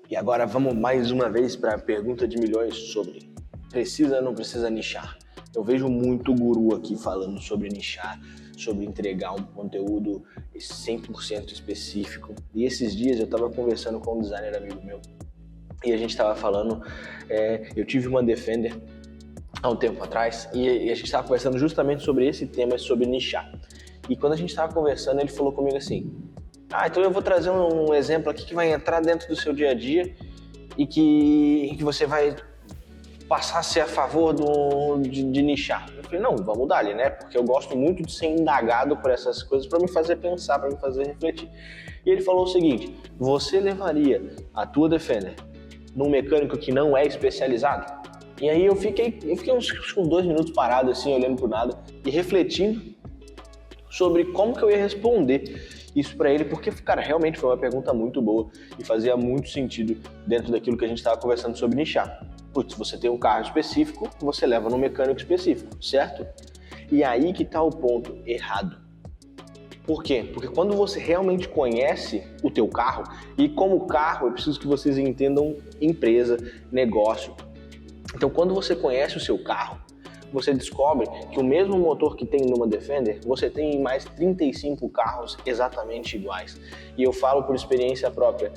E agora vamos mais uma vez para a pergunta de milhões sobre precisa ou não precisa nichar. Eu vejo muito guru aqui falando sobre nichar, sobre entregar um conteúdo 100% específico. E esses dias eu estava conversando com um designer amigo meu e a gente estava falando, eu tive uma Defender há um tempo atrás e a gente estava conversando justamente sobre esse tema, sobre nichar. E quando a gente estava conversando, ele falou comigo assim: então eu vou trazer um exemplo aqui que vai entrar dentro do seu dia a dia e que você vai passar a ser a favor de nichar. Eu falei, não, vamos dar ali, né? Porque eu gosto muito de ser indagado por essas coisas para me fazer pensar, para me fazer refletir. E ele falou o seguinte: você levaria a tua Defender num mecânico que não é especializado? E aí eu fiquei uns 2 minutos parado assim, olhando pro nada e refletindo sobre como que eu ia responder isso para ele, porque, cara, realmente foi uma pergunta muito boa e fazia muito sentido dentro daquilo que a gente estava conversando sobre nichar. Putz, você tem um carro específico, você leva num mecânico específico, certo? E aí que tá o ponto errado. Por quê? Porque quando você realmente conhece o teu carro, e como carro, eu preciso que vocês entendam empresa, negócio. Então, quando você conhece o seu carro, você descobre que o mesmo motor que tem numa Defender, você tem em mais 35 carros exatamente iguais. E eu falo por experiência própria,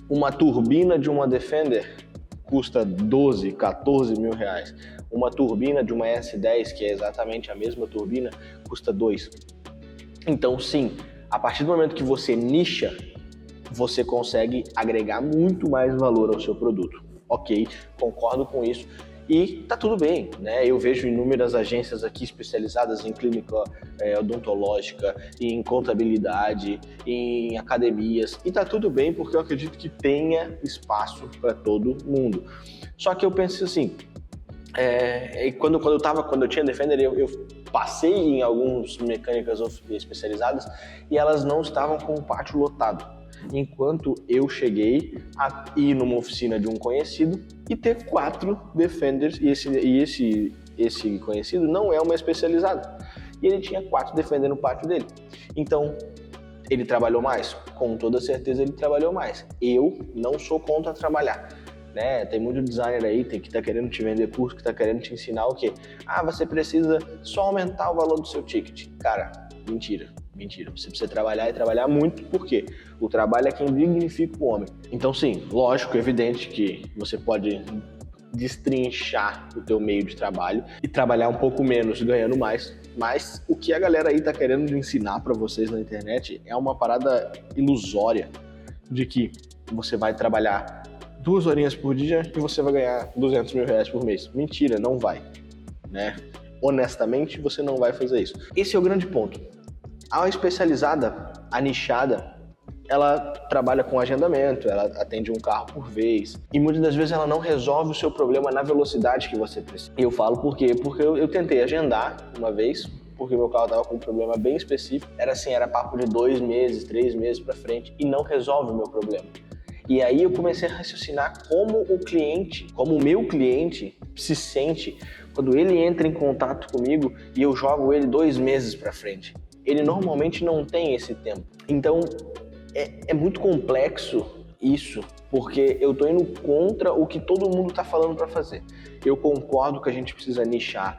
uma turbina de uma Defender custa 12, 14 mil reais. Uma turbina de uma S10, que é exatamente a mesma turbina, custa 2. Então sim, a partir do momento que você nicha, você consegue agregar muito mais valor ao seu produto. Ok, concordo com isso. E tá tudo bem, né? Eu vejo inúmeras agências aqui especializadas em clínica odontológica, em contabilidade, em academias, e tá tudo bem porque eu acredito que tenha espaço para todo mundo. Só que eu penso assim, quando eu tinha Defender, eu passei em algumas mecânicas especializadas e elas não estavam com o pátio lotado. Enquanto eu cheguei a ir numa oficina de um conhecido e ter 4 Defenders, e esse conhecido não é uma especializada. E ele tinha 4 Defenders no pátio dele. Então, ele trabalhou mais? Com toda certeza ele trabalhou mais. Eu não sou contra trabalhar. Né? Tem muito designer aí que tá querendo te vender curso, que tá querendo te ensinar o quê? Você precisa só aumentar o valor do seu ticket. Cara, mentira. Você precisa trabalhar e trabalhar muito, porque o trabalho é quem dignifica o homem. Então sim, lógico, evidente que você pode destrinchar o teu meio de trabalho e trabalhar um pouco menos ganhando mais, mas o que a galera aí tá querendo ensinar para vocês na internet é uma parada ilusória de que você vai trabalhar 2 horinhas por dia e você vai ganhar 200 mil reais por mês. Mentira, não vai, né? Honestamente, você não vai fazer isso. Esse é o grande ponto. A especializada, a nichada, ela trabalha com agendamento, ela atende um carro por vez e muitas das vezes ela não resolve o seu problema na velocidade que você precisa. E eu falo por quê? Porque eu tentei agendar uma vez, porque meu carro estava com um problema bem específico. Era papo de 2 meses, 3 meses para frente e não resolve o meu problema. E aí eu comecei a raciocinar como o meu cliente se sente quando ele entra em contato comigo e eu jogo ele 2 meses para frente. Ele normalmente não tem esse tempo. Então, é muito complexo isso, porque eu tô indo contra o que todo mundo tá falando para fazer. Eu concordo que a gente precisa nichar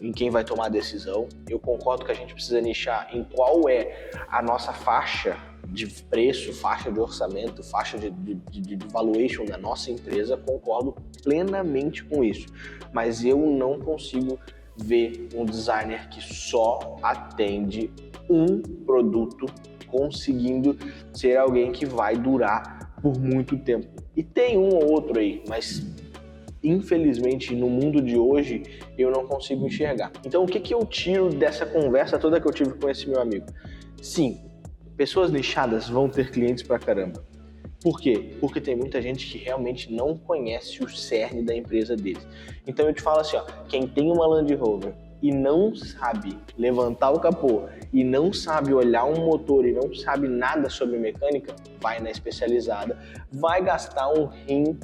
em quem vai tomar a decisão. Eu concordo que a gente precisa nichar em qual é a nossa faixa de preço, faixa de orçamento, faixa de valuation da nossa empresa. Concordo plenamente com isso. Mas eu não consigo ver um designer que só atende um produto conseguindo ser alguém que vai durar por muito tempo. E tem um ou outro aí, mas infelizmente no mundo de hoje eu não consigo enxergar. Então o que eu tiro dessa conversa toda que eu tive com esse meu amigo? Sim, pessoas nichadas vão ter clientes pra caramba. Por quê? Porque tem muita gente que realmente não conhece o cerne da empresa deles. Então eu te falo assim, quem tem uma Land Rover e não sabe levantar o capô, e não sabe olhar um motor, e não sabe nada sobre mecânica, vai na especializada, vai gastar um rim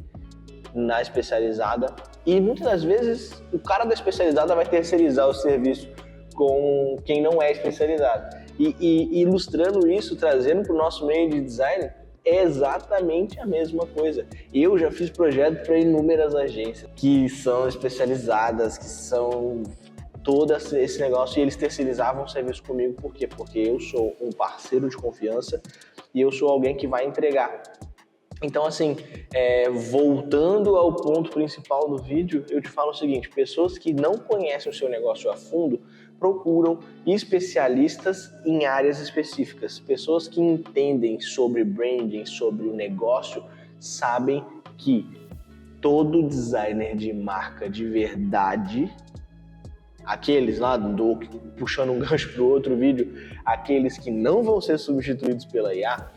na especializada, e muitas das vezes o cara da especializada vai terceirizar o serviço com quem não é especializado. E ilustrando isso, trazendo para o nosso meio de design, é exatamente a mesma coisa. Eu já fiz projeto para inúmeras agências que são especializadas, que são todo esse negócio, e eles terceirizavam o serviço comigo. Por quê? Porque eu sou um parceiro de confiança e eu sou alguém que vai entregar. Então, assim, voltando ao ponto principal do vídeo, eu te falo o seguinte: pessoas que não conhecem o seu negócio a fundo procuram especialistas em áreas específicas. Pessoas que entendem sobre branding, sobre o negócio, sabem que todo designer de marca de verdade, aqueles lá, puxando um gancho para o outro vídeo, aqueles que não vão ser substituídos pela IA,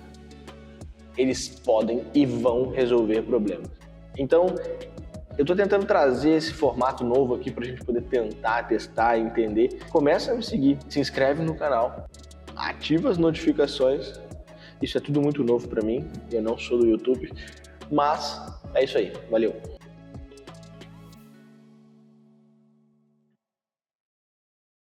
eles podem e vão resolver problemas. Então, eu estou tentando trazer esse formato novo aqui para a gente poder tentar, testar, entender. Começa a me seguir, se inscreve no canal, ativa as notificações. Isso é tudo muito novo para mim, eu não sou do YouTube, mas é isso aí. Valeu!